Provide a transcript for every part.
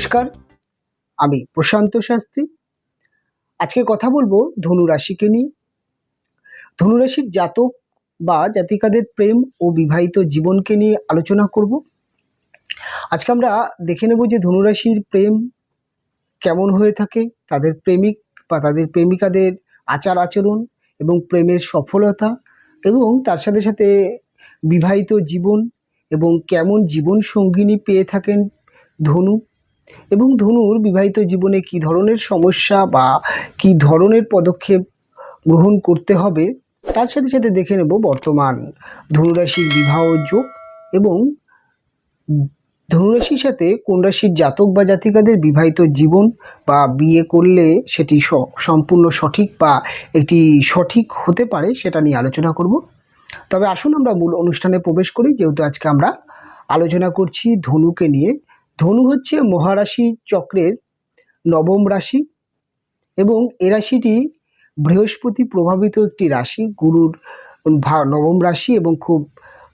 নমস্কার, আমি প্রশান্ত শাস্ত্রী। আজকে কথা বলবো ধনু রাশিকে নিয়ে। ধনু রাশির জাতক বা জাতিকাদের প্রেম ও বিবাহিত জীবনকে নিয়ে আলোচনা করব। আজকে আমরা দেখে নেব যে ধনু রাশির প্রেম কেমন হয়ে থাকে, তাদের প্রেমিক বা তাদের প্রেমিকাদের আচার আচরণ এবং প্রেমের সফলতা, এবং তার সাথে সাথে বিবাহিত জীবন এবং কেমন জীবন সঙ্গিনী পেয়ে থাকেন ধনু, এবং ধনুর বিবাহিত জীবনে কী ধরনের সমস্যা বা কী ধরনের পদক্ষেপ গ্রহণ করতে হবে। তার সাথে সাথে দেখে নেব বর্তমান ধনুরাশির বিবাহ যোগ এবং ধনুরাশির সাথে কোন রাশির জাতক বা জাতিকাদের বিবাহিত জীবন বা বিয়ে করলে সেটি সম্পূর্ণ সঠিক বা একটি সঠিক হতে পারে সেটা নিয়ে আলোচনা করব। তবে আসুন আমরা মূল অনুষ্ঠানে প্রবেশ করি, যেহেতু আজকে আমরা আলোচনা করছি ধনুকে নিয়ে। ধনু হচ্ছে মহারাশি চক্রের নবম রাশি এবং এ রাশিটি বৃহস্পতি প্রভাবিত একটি রাশি, গুরুর নবম রাশি, এবং খুব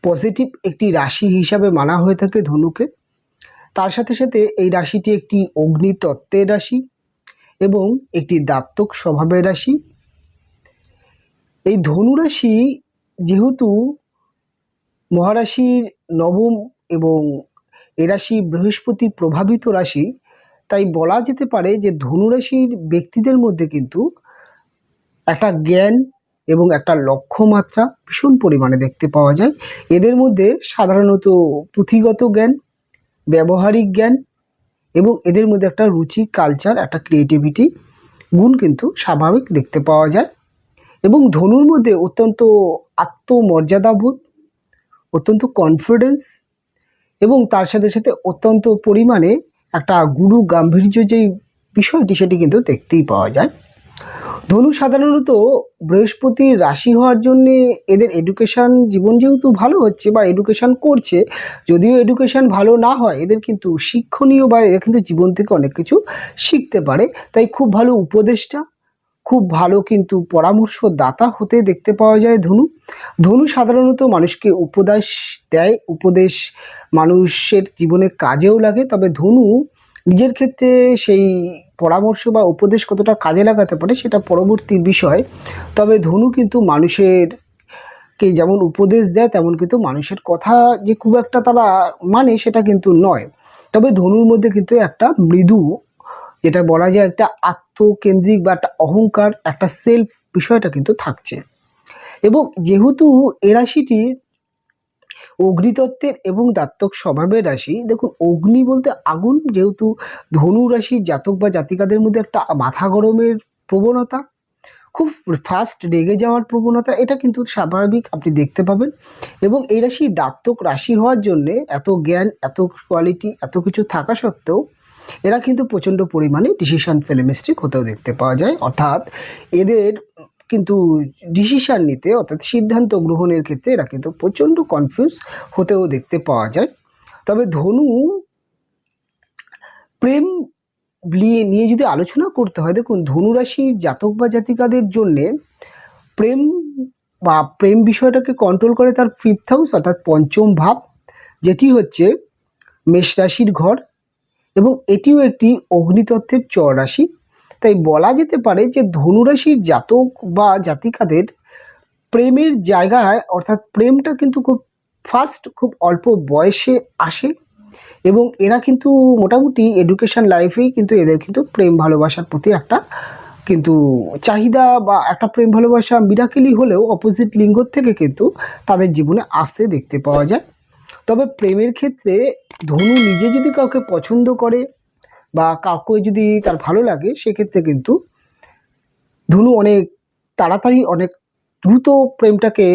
পজিটিভ একটি রাশি হিসাবে মানা হয়ে থাকে ধনুকে। তার সাথে সাথে এই রাশিটি একটি অগ্নিতত্ত্বের রাশি এবং একটি দাত্তক স্বভাবের রাশি। এই ধনু রাশি যেহেতু মহারাশির নবম এবং এ রাশি বৃহস্পতি প্রভাবিত রাশি, তাই বলা যেতে পারে যে ধনুরাশির ব্যক্তিদের মধ্যে কিন্তু একটা জ্ঞান এবং একটা লক্ষ্যমাত্রা ভীষণ পরিমাণে দেখতে পাওয়া যায়। এদের মধ্যে সাধারণত পুঁথিগত জ্ঞান, ব্যবহারিক জ্ঞান এবং এদের মধ্যে একটা রুচি, কালচার, একটা ক্রিয়েটিভিটি গুণ কিন্তু স্বাভাবিক দেখতে পাওয়া যায়। এবং ধনুর মধ্যে অত্যন্ত আত্মমর্যাদাবোধ, অত্যন্ত কনফিডেন্স এবং তার সাথে সাথে অত্যন্ত পরিমাণে একটা গুরু গাম্ভীর্য যেই বিষয়টি সেটি কিন্তু দেখতেই পাওয়া যায়। ধনু সাধারণত বৃহস্পতির রাশি হওয়ার জন্যে এদের এডুকেশান জীবন যেহেতু ভালো হচ্ছে বা এডুকেশান করছে, যদিও এডুকেশান ভালো না হয়, এদের কিন্তু শিক্ষণীয় বা এদের কিন্তু জীবন থেকে অনেক কিছু শিখতে পারে। তাই খুব ভালো উপদেষ্টা, খুব ভালো কিন্তু পরামর্শদাতা হতে দেখতে পাওয়া যায় ধনু। ধনু সাধারণত মানুষকে উপদেশ দেয়, উপদেশ মানুষের জীবনে কাজেও লাগে। তবে ধনু নিজের ক্ষেত্রে সেই পরামর্শ বা উপদেশ কতটা কাজে লাগাতে পারে সেটা পরবর্তী বিষয়। তবে ধনু কিন্তু মানুষেরকে যেমন উপদেশ দেয়, তেমন কিন্তু মানুষের কথা যে খুব একটা তারা মানে সেটা কিন্তু নয়। তবে ধনুর মধ্যে কিন্তু একটা মৃদু, যেটা বলা যায় একটা আত্মকেন্দ্রিক বা একটা অহংকার, একটা সেলফ বিষয়টা কিন্তু থাকছে। এবং যেহেতু এ রাশিটি অগ্নিতত্ত্বের এবং দাত্তক স্বভাবের রাশি, দেখুন অগ্নি বলতে আগুন, যেহেতু ধনু রাশির জাতক বা জাতিকাদের মধ্যে একটা মাথা গরমের প্রবণতা, খুব ফাস্ট রেগে যাওয়ার প্রবণতা, এটা কিন্তু স্বাভাবিক আপনি দেখতে পাবেন। এবং এই রাশি দাত্তক রাশি হওয়ার জন্যে এত জ্ঞান, এত কোয়ালিটি, এত কিছু থাকা সত্ত্বেও এরা কিন্তু প্রচণ্ড পরিমাণে ডিসিশন ফেলেমিস্টিক হতেও দেখতে পাওয়া যায়। অর্থাৎ এদের কিন্তু ডিসিশান নিতে, অর্থাৎ সিদ্ধান্ত গ্রহণের ক্ষেত্রে এরা কিন্তু প্রচণ্ড কনফিউজ হতেও দেখতে পাওয়া যায়। তবে ধনু প্রেম নিয়ে যদি আলোচনা করতে হয়, দেখুন ধনুরাশির জাতক বা জাতিকাদের জন্যে প্রেম বা প্রেম বিষয়টাকে কন্ট্রোল করে তার ফিফথ হাউস, অর্থাৎ পঞ্চম ভাব, যেটি হচ্ছে মেষ রাশির ঘর, এবং এটিও একটি অগ্নিতত্ত্বের চর রাশি। তাই বলা যেতে পারে যে ধনুরাশির জাতক বা জাতিকাদের প্রেমের জায়গায়, অর্থাৎ প্রেমটা কিন্তু খুব ফাস্ট, খুব অল্প বয়সে আসে, এবং এরা কিন্তু মোটামুটি এডুকেশন লাইফেই কিন্তু এদের কিন্তু প্রেম ভালোবাসার প্রতি একটা কিন্তু চাহিদা বা একটা প্রেম ভালোবাসা মিরাকেলি হলেও অপোজিট লিঙ্গ থেকে কিন্তু তাদের জীবনে আসতে দেখতে পাওয়া যায়। তবে প্রেমের ক্ষেত্রে ধনু নিজে যদি কাউকে পছন্দ করে বা কাউকে যদি তার ভালো লাগে, সেক্ষেত্রে কিন্তু ধনু অনেক তাড়াতাড়ি, অনেক দ্রুত প্রেমটাকে,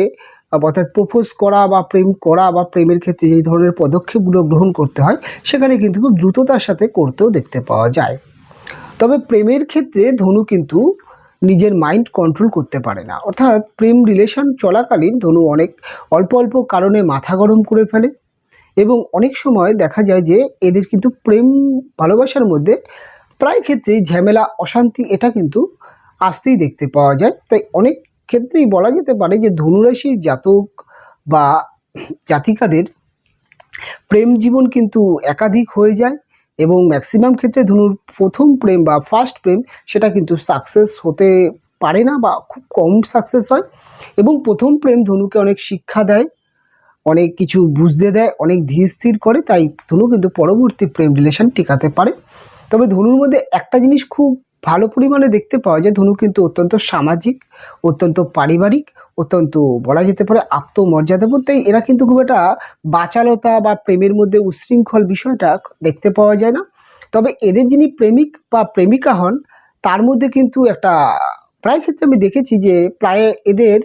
অর্থাৎ প্রপোজ করা বা প্রেম করা বা প্রেমের ক্ষেত্রে যেই ধরনের পদক্ষেপগুলো গ্রহণ করতে হয় সেখানে কিন্তু খুব দ্রুততার সাথে করতেও দেখতে পাওয়া যায়। তবে প্রেমের ক্ষেত্রে ধনু কিন্তু নিজের মাইন্ড কন্ট্রোল করতে পারে না, অর্থাৎ প্রেম রিলেশন চলাকালীন ধনু অনেক অল্প অল্প কারণে মাথা গরম করে ফেলে, এবং অনেক সময় দেখা যায় যে এদের কিন্তু প্রেম ভালোবাসার মধ্যে প্রায় ক্ষেত্রেই ঝামেলা, অশান্তি এটা কিন্তু আসতেই দেখতে পাওয়া যায়। তাই অনেক ক্ষেত্রেই বলা যেতে পারে যে ধনুরাশির জাতক বা জাতিকাদের প্রেম জীবন কিন্তু একাধিক হয়ে যায়, এবং ম্যাক্সিমাম ক্ষেত্রে ধনুর প্রথম প্রেম বা ফার্স্ট প্রেম সেটা কিন্তু সাকসেস হতে পারে না বা খুব কম সাকসেস হয়। এবং প্রথম প্রেম ধনুকে অনেক শিক্ষা দেয়, অনেক কিছু বুঝতে দেয়, অনেক ধীর স্থির করে, তাই ধনু কিন্তু পরবর্তী প্রেম রিলেশন টিকাতে পারে। তবে ধনুর মধ্যে একটা জিনিস খুব ভালো পরিমাণে দেখতে পাওয়া যায়, ধনু কিন্তু অত্যন্ত সামাজিক, অত্যন্ত পারিবারিক, অত্যন্ত বলা যেতে পারে আত্মমর্যাদাবোধ। তাই এরা কিন্তু খুব একটা বাচালতা বা প্রেমের মধ্যে উচ্ছৃঙ্খল বিষয়টা দেখতে পাওয়া যায় না। তবে এদের যিনি প্রেমিক বা প্রেমিকা হন তার মধ্যে কিন্তু একটা প্রায় ক্ষেত্রে আমি দেখেছি যে প্রায় এদের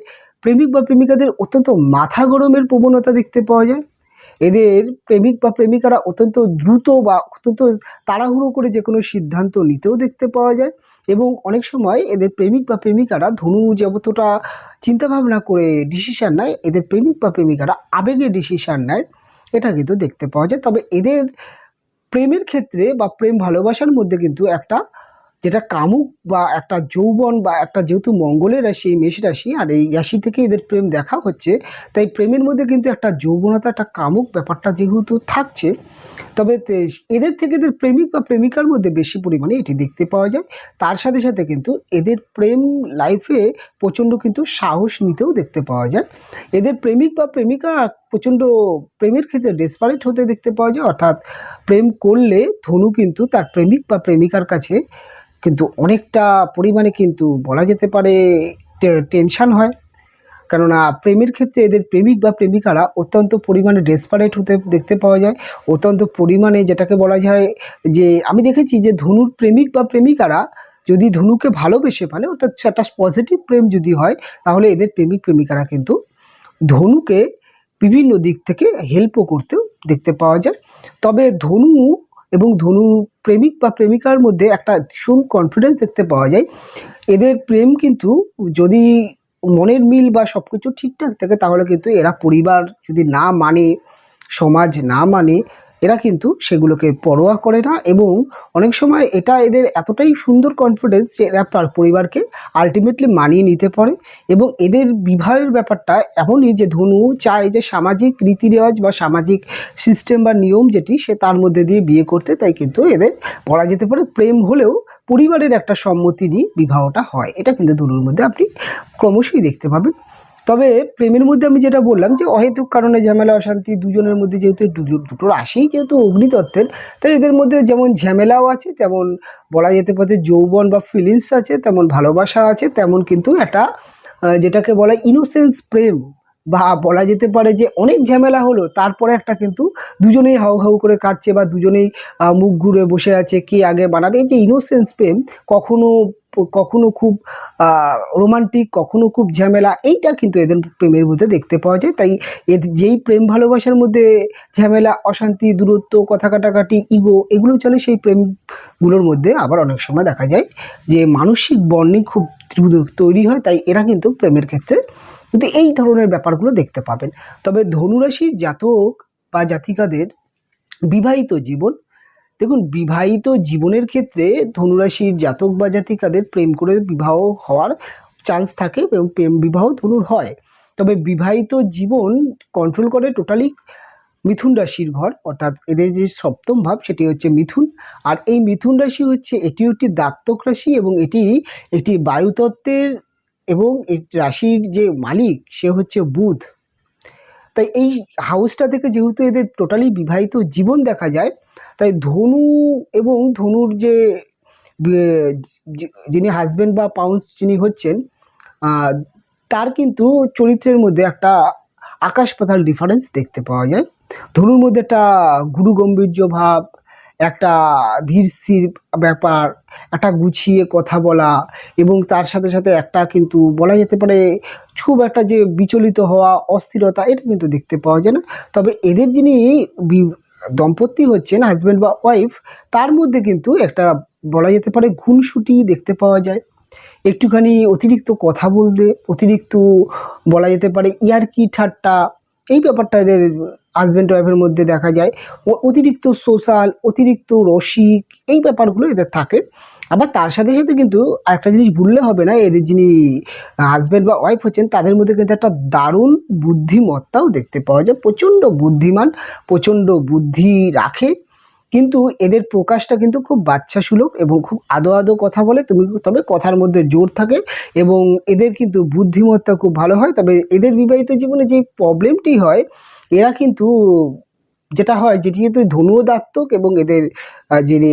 প্রেমিক বা প্রেমিকাদের অত্যন্ত মাথা গরমের প্রবণতা দেখতে পাওয়া যায়। এদের প্রেমিক বা প্রেমিকারা অত্যন্ত দ্রুত বা অত্যন্ত তাড়াহুড়ো করে যে কোনো সিদ্ধান্ত নিতেও দেখতে পাওয়া যায়। এবং অনেক সময় এদের প্রেমিক বা প্রেমিকারা ধনু যতটা চিন্তাভাবনা করে ডিসিশান নেয়, এদের প্রেমিক বা প্রেমিকারা আবেগে ডিসিশান নেয়, এটা কিন্তু দেখতে পাওয়া যায়। তবে এদের প্রেমের ক্ষেত্রে বা প্রেম ভালোবাসার মধ্যে কিন্তু একটা যেটা কামুক বা একটা যৌবন বা একটা, যেহেতু মঙ্গলের রাশি মেষ রাশি আর এই রাশি থেকে এদের প্রেম দেখা হচ্ছে, তাই প্রেমের মধ্যে কিন্তু একটা যৌবনতা, একটা কামুক ব্যাপারটা যেহেতু থাকছে, তবে এদের থেকে এদের প্রেমিক বা প্রেমিকার মধ্যে বেশি পরিমাণে এটি দেখতে পাওয়া যায়। তার সাথে সাথে কিন্তু এদের প্রেম লাইফে প্রচণ্ড কিন্তু সাহস নিতেও দেখতে পাওয়া যায়। এদের প্রেমিক বা প্রেমিকা প্রচণ্ড প্রেমের ক্ষেত্রে ডেসপারেট হতে দেখতে পাওয়া যায়, অর্থাৎ প্রেম করলে ধনু কিন্তু তার প্রেমিক বা প্রেমিকার কাছে কিন্তু অনেকটা পরিমাণে কিন্তু বলা যেতে পারে টেনশন হয়। কেননা প্রেমের ক্ষেত্রে এদের প্রেমিক বা প্রেমিকারা অত্যন্ত পরিমাণে ডেসপারেট হতে দেখতে পাওয়া যায়, অত্যন্ত পরিমাণে, যেটাকে বলা যায় যে আমি দেখেছি যে ধনুর প্রেমিক বা প্রেমিকারা যদি ধনুকে ভালোবেসে ফেলে, অর্থাৎ একটা পজিটিভ প্রেম যদি হয়, তাহলে এদের প্রেমিক প্রেমিকারা কিন্তু ধনুকে বিভিন্ন দিক থেকে হেল্পও করতেও দেখতে পাওয়া যায়। তবে ধনু এবং ধনু প্রেমিক বা প্রেমিকার মধ্যে একটা ভীষণ কনফিডেন্স দেখতে পাওয়া যায়। এদের প্রেম কিন্তু যদি মনের মিল বা সব কিছু ঠিকঠাক থাকে, তাহলে কিন্তু এরা পরিবার যদি না মানে, সমাজ না মানে, এরা কিন্তু সেগুলোকে পরোয়া করে না। এবং অনেক সময় এটা এদের এতটাই সুন্দর কনফিডেন্স যে এরা তার পরিবারকে আলটিমেটলি মানিয়ে নিতে পারে। এবং এদের বিবাহের ব্যাপারটা এমনই যে ধনু চায় যে সামাজিক রীতিরেওয়াজ বা সামাজিক সিস্টেম বা নিয়ম যেটি, সে তার মধ্যে দিয়ে বিয়ে করতে। তাই কিন্তু এদের বলা যেতে পারে প্রেম হলেও পরিবারের একটা সম্মতি নিয়ে বিবাহটা হয়। এটা কিন্তু ধনুর মধ্যে আপনি ক্রমশই দেখতে পাবেন। তবে প্রেমের মধ্যে আমি যেটা বললাম যে অহেতুক কারণে ঝামেলা অশান্তি দুজনের মধ্যে, যেহেতু দুটো রাশিই যেহেতু অগ্নিতত্ত্বের, তাই এদের মধ্যে যেমন ঝামেলাও আছে, তেমন বলা যেতে পারে যৌবন বা ফিলিংস আছে, তেমন ভালোবাসা আছে, তেমন কিন্তু একটা যেটাকে বলা ইনোসেন্স প্রেম, বা বলা যেতে পারে যে অনেক ঝামেলা হলো তারপরে একটা কিন্তু দুজনেই হাউ হাউ করে কাটছে বা দুজনেই মুখ ঘুরে বসে আছে কে আগে বানাবে। এই যে ইনোসেন্স প্রেম, কখনো কখনো খুব রোমান্টিক, কখনো খুব ঝামেলা, এইটা কিন্তু এদের প্রেমের মধ্যে দেখতে পাওয়া যায়। তাই যেই প্রেম ভালোবাসার মধ্যে ঝামেলা অশান্তি দূরত্ব কথা কাটাকাটি ইগো এগুলো চলে, সেই প্রেমগুলোর মধ্যে আবার অনেক সময় দেখা যায় যে মানসিক বন্ডিং খুব দ্রুত তৈরি হয়। তাই এরা কিন্তু প্রেমের ক্ষেত্রে কিন্তু এই ধরনের ব্যাপারগুলো দেখতে পাবেন। তবে ধনুরাশির জাতক বা জাতিকাদের বিবাহিত জীবন, দেখুন বিবাহিত জীবনের ক্ষেত্রে ধনুরাশির জাতক বা জাতিকাদের প্রেম করে বিবাহ হওয়ার চান্স থাকে এবং প্রেম বিবাহ ধনুর হয়। তবে বিবাহিত জীবন কন্ট্রোল করে টোটালি মিথুন রাশির ঘর, অর্থাৎ এদের যে সপ্তম ভাব সেটি হচ্ছে মিথুন। আর এই মিথুন রাশি হচ্ছে এটি একটি দাত্তক রাশি এবং এটি একটি বায়ুতত্ত্বের, এবং এই রাশির যে মালিক সে হচ্ছে বুধ। তাই এই হাউসটা থেকে যেহেতু এদের টোটালি বিবাহিত জীবন দেখা যায়, তাই ধনু এবং ধনুর যে যিনি হাজব্যান্ড বা পাউন্স যিনি হচ্ছেন, তার কিন্তু চরিত্রের মধ্যে একটা আকাশ পাতাল ডিফারেন্স দেখতে পাওয়া যায়। ধনুর মধ্যে একটা গুরু গম্ভীর্য ভাব, একটা ধীর স্থির ব্যাপার, একটা গুছিয়ে কথা বলা, এবং তার সাথে সাথে একটা কিন্তু বলা যেতে পারে খুব একটা যে বিচলিত হওয়া, অস্থিরতা, এটা কিন্তু দেখতে পাওয়া যায় না। তবে এদের যিনি দম্পতি হচ্ছেন হাজব্যান্ড বা ওয়াইফ, তার মধ্যে কিন্তু একটা বলা যেতে পারে খুনসুটি দেখতে পাওয়া যায়, একটুখানি অতিরিক্ত কথা বলতে, অতিরিক্ত বলা যেতে পারে ইয়ার্কি ঠাট্টা, এই ব্যাপারটা এদের হাজব্যান্ড ওয়াইফের মধ্যে দেখা যায়। অতিরিক্ত সোশ্যাল, অতিরিক্ত রসিক, এই ব্যাপারগুলো এদের থাকে। আবার তার সাথে সাথে কিন্তু আরেকটা জিনিস ভুললে হবে না, এদের যিনি হাজব্যান্ড বা ওয়াইফ হচ্ছেন তাদের মধ্যে কিন্তু একটা দারুণ বুদ্ধিমত্তাও দেখতে পাওয়া যায়। প্রচণ্ড বুদ্ধিমান, প্রচণ্ড বুদ্ধি রাখে কিন্তু এদের প্রকাশটা কিন্তু খুব বাচ্চা সুলভ এবং খুব আদো আদো কথা বলে, তবে কথার মধ্যে জোর থাকে এবং এদের কিন্তু বুদ্ধিমত্তা খুব ভালো হয়। তবে এদের বিবাহিত জীবনে যে প্রবলেমটি হয়, এরা কিন্তু যেটা হয়, যেটি যেহেতু ধনুও দাত্তক এবং এদের যিনি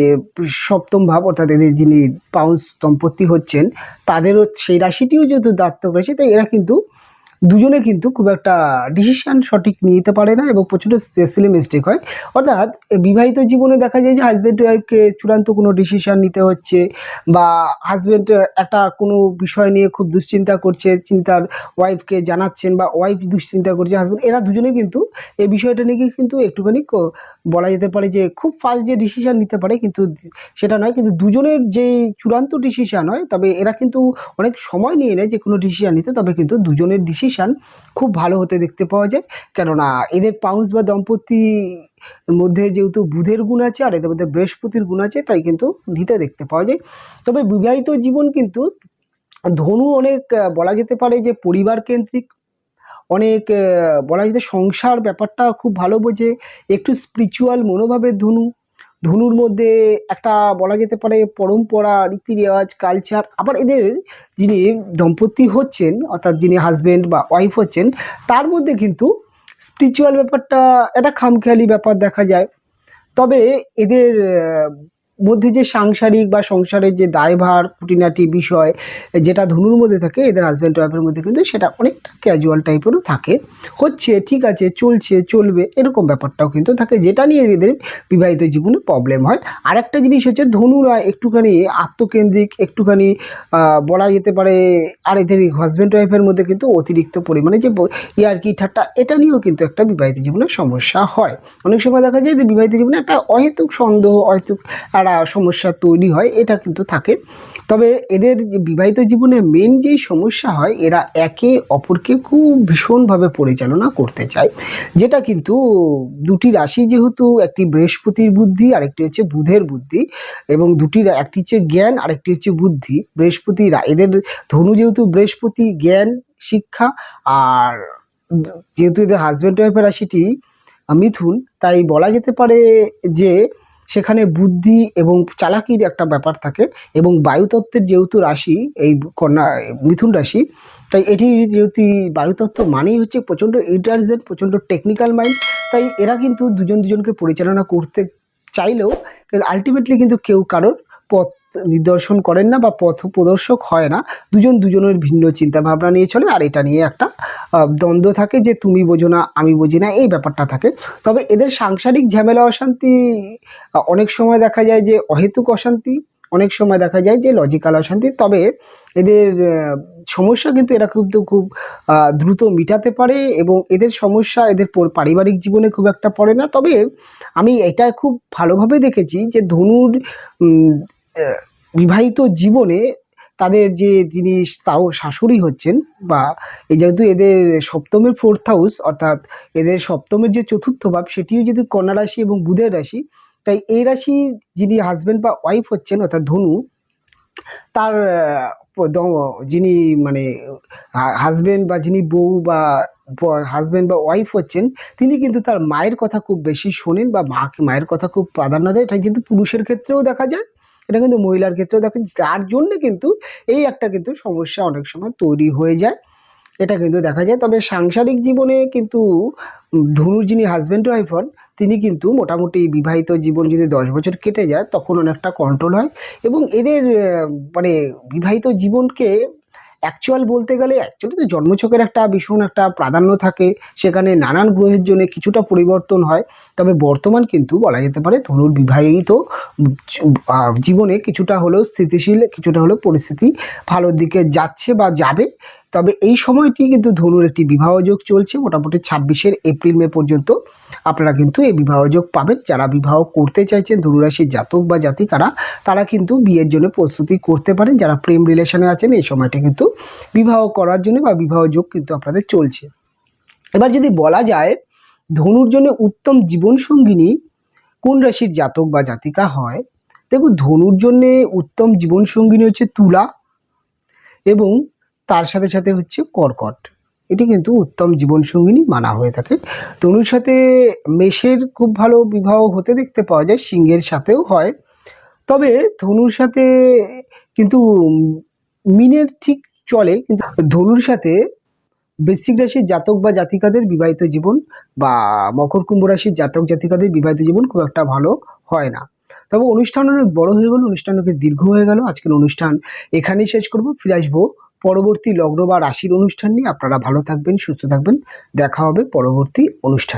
সপ্তম ভাব অর্থাৎ এদের যিনি পাউন্স দম্পতি হচ্ছেন, তাদেরও সেই রাশিটিও যেহেতু দাত্তক রাশি, তাই এরা কিন্তু দুজনে কিন্তু খুব একটা ডিসিশন সঠিক নিতে পারে না এবং প্রচুর সিলি মিস্টেক হয়। অর্থাৎ বিবাহিত জীবনে দেখা যায় যে হাজব্যান্ড ওয়াইফকে চূড়ান্ত কোনো ডিসিশন নিতে হচ্ছে, বা হাজব্যান্ড একটা কোনো বিষয় নিয়ে খুব দুশ্চিন্তা করছে, চিন্তার ওয়াইফকে জানাচ্ছেন, বা ওয়াইফ দুশ্চিন্তা করছে হাজব্যান্ড, এরা দুজনে কিন্তু এই বিষয়টা নিয়ে কিন্তু একটুখানি বলা যেতে পারে যে খুব ফাস্ট যে ডিসিশন নিতে পারে, কিন্তু সেটা নয়। কিন্তু দুজনের যেই চূড়ান্ত ডিসিশন হয়, তবে এরা কিন্তু অনেক সময় নিয়ে নেয় যে কোনো ডিসিশন নিতে, তবে কিন্তু দুজনের ডিসিশন খুব ভালো হতে দেখতে পাওয়া যায়। কেননা এদের পাউন্স বা দম্পতির মধ্যে যেহেতু বুধের গুণ আছে আর এদের মধ্যে বৃহস্পতির গুণ আছে, তাই কিন্তু নিতে দেখতে পাওয়া যায়। তবে বিবাহিত জীবন কিন্তু ধনু অনেক বলা যেতে পারে যে পরিবার কেন্দ্রিক, অনেক বলা যেতে সংসার ব্যাপারটা খুব ভালো বোঝে, একটু স্পিরিচুয়াল মনোভাবের ধনু। ধনুর মধ্যে একটা বলা যেতে পারে পরম্পরা, রীতি রেওয়াজ, কালচার। আবার এদের যিনি দম্পতি হচ্ছেন অর্থাৎ যিনি হাজব্যান্ড বা ওয়াইফ হচ্ছেন, তার মধ্যে কিন্তু স্পিরিচুয়াল ব্যাপারটা একটা খামখেয়ালি ব্যাপার দেখা যায়। তবে এদের মধ্যে যে সাংসারিক বা সংসারের যে দায়ভার খুঁটিনাটি বিষয় যেটা ধনুর মধ্যে থাকে, এদের হাজব্যান্ড ওয়াইফের মধ্যে কিন্তু সেটা অনেকটা ক্যাজুয়াল টাইপেরও থাকে, হচ্ছে ঠিক আছে, চলছে, চলবে, এরকম ব্যাপারটাও কিন্তু থাকে, যেটা নিয়ে এদের বিবাহিত জীবনে প্রবলেম হয়। আর একটা জিনিস হচ্ছে ধনুরা একটুখানি আত্মকেন্দ্রিক, একটুখানি বলা যেতে পারে, আর এদের হাজব্যান্ড ওয়াইফের মধ্যে কিন্তু অতিরিক্ত পরিমাণে যে ইয়ার্কি ঠাট্টা, এটা নিয়েও কিন্তু একটা বিবাহিত জীবনের সমস্যা হয়। অনেক সময় দেখা যায় যে বিবাহিত জীবনে একটা অহেতুক সন্দেহ, অহেতুক একটা সমস্যা তৈরি হয়, এটা কিন্তু থাকে। তবে এদের যে বিবাহিত জীবনে মেন যেই সমস্যা হয়, এরা একে অপরকে খুব ভীষণভাবে পরিচালনা করতে চায়, যেটা কিন্তু দুটি রাশি যেহেতু, একটি বৃহস্পতির বুদ্ধি আর একটি হচ্ছে বুধের বুদ্ধি, এবং দুটির একটি হচ্ছে জ্ঞান আর একটি হচ্ছে বুদ্ধি। বৃহস্পতি এদের ধনু যেহেতু বৃহস্পতি জ্ঞান শিক্ষা, আর যেহেতু এদের হাজব্যান্ড ওয়াইফের রাশিটি মিথুন, তাই বলা যেতে পারে যে সেখানে বুদ্ধি এবং চালাকির একটা ব্যাপার থাকে। এবং বায়ুতত্ত্বের যেহেতু রাশি এই কন্যা মিথুন রাশি, তাই এটি যেহেতু বায়ুতত্ত্ব মানেই হচ্ছে প্রচণ্ড ইন্টেলিজেন্ট, প্রচণ্ড টেকনিক্যাল মাইন্ড, তাই এরা কিন্তু দুজন দুজনকে পরিচালনা করতে চাইলেও আলটিমেটলি কিন্তু কেউ কারোর পথ নিদর্শন করেন না বা পথ প্রদর্শক হয় না। দুজন দুজনের ভিন্ন চিন্তা ভাবনা নিয়ে চলে, আর এটা নিয়ে একটা দ্বন্দ্ব থাকে যে তুমি বোঝো না, আমি বুঝি না, এই ব্যাপারটা থাকে। তবে এদের সাংসারিক ঝামেলা অশান্তি অনেক সময় দেখা যায় যে অহেতুক অশান্তি, অনেক সময় দেখা যায় যে লজিক্যাল অশান্তি। তবে এদের সমস্যা কিন্তু এরা কিন্তু খুব দ্রুত মিটাতে পারে, এবং এদের সমস্যা এদের পারিবারিক জীবনে খুব একটা পড়ে না। তবে আমি এটা খুব ভালোভাবে দেখেছি যে ধনুর বিবাহিত জীবনে তাদের যে যিনি শাশুড়ি হচ্ছেন, বা এই যেহেতু এদের সপ্তমের ফোর্থ হাউস অর্থাৎ এদের সপ্তমের যে চতুর্থ ভাব, সেটিও যেহেতু কন্যা রাশি এবং বুধের রাশি, তাই এই রাশির যিনি হাজব্যান্ড বা ওয়াইফ হচ্ছেন অর্থাৎ ধনু, তার যিনি মানে হাজব্যান্ড বা যিনি বউ বা হাজব্যান্ড বা ওয়াইফ হচ্ছেন, তিনি কিন্তু তার মায়ের কথা খুব বেশি শোনেন বা মায়ের কথা খুব প্রাধান্য দেয়। এটা কিন্তু পুরুষের ক্ষেত্রেও দেখা যায়, এটা কিন্তু মহিলার ক্ষেত্রেও দেখা যায়, যার জন্য কিন্তু এই একটা কিন্তু সমস্যা অনেক সময় তৈরি হয়ে যায়, এটা কিন্তু দেখা যায়। তবে সাংসারিক জীবনে কিন্তু ধনুর যিনি হাজব্যান্ড ওয়াইফ হন, তিনি কিন্তু মোটামুটি বিবাহিত জীবন যদি 10 বছর কেটে যায়, তখন অনেকটা কন্ট্রোল হয়। এবং এদের মানে বিবাহিত জীবনকে অ্যাকচুয়াল বলতে গেলে, অ্যাকচুয়ালি তো জন্মছকের একটা ভীষণ একটা প্রাধান্য থাকে, সেখানে নানান গ্রহের জন্য কিছুটা পরিবর্তন হয়। তবে বর্তমান কিন্তু বলা যেতে পারে ধনুর বিবাহিত জীবনে কিছুটা হলেও স্থিতিশীল, কিছুটা হলেও পরিস্থিতি ভালোর দিকে যাচ্ছে বা যাবে। তবে এই সময়টি কিন্তু ধনুর একটি বিবাহযোগ চলছে, মোটামুটি 26 এপ্রিল মে পর্যন্ত আপনারা কিন্তু এই বিবাহযোগ পাবেন। যারা বিবাহ করতে চাইছেন ধনুরাশির জাতক বা জাতিকারা, তারা কিন্তু বিয়ের জন্য প্রস্তুতি করতে পারেন। যারা প্রেম রিলেশনে আছেন, এই সময়টা কিন্তু বিবাহ করার জন্য বা বিবাহযোগ কিন্তু আপনাদের চলছে। এবার যদি বলা যায় ধনুর জন্য উত্তম জীবনসঙ্গিনী কোন রাশির জাতক বা জাতিকা হয়, দেখুন ধনুর জন্যে উত্তম জীবনসঙ্গিনী হচ্ছে তুলা, এবং তার সাথে সাথে হচ্ছে কর্কট। এটি কিন্তু উত্তম জীবনসঙ্গিনী মানা হয়ে থাকে। ধনুর সাথে মেষের খুব ভালো বিবাহ হতে দেখতে পাওয়া যায়, সিংহের সাথেও হয়। তবে ধনুর সাথে কিন্তু মিনের ঠিক চলে, কিন্তু ধনুর সাথে বৃশ্চিক রাশির জাতক বা জাতিকাদের বিবাহিত জীবন বা মকর কুম্ভ রাশির জাতক জাতিকাদের বিবাহিত জীবন খুব একটা ভালো হয় না। তবে অনুষ্ঠান অনেক বড় হয়ে গেল, অনুষ্ঠান অনেক দীর্ঘ হয়ে গেল। আজকের অনুষ্ঠান এখানেই শেষ করব। ফিরে আসবো পরবর্তী লগ্ন বা রাশির অনুষ্ঠান নিয়ে। আপনারা ভালো থাকবেন, সুস্থ থাকবেন। দেখা হবে পরবর্তী অনুষ্ঠান।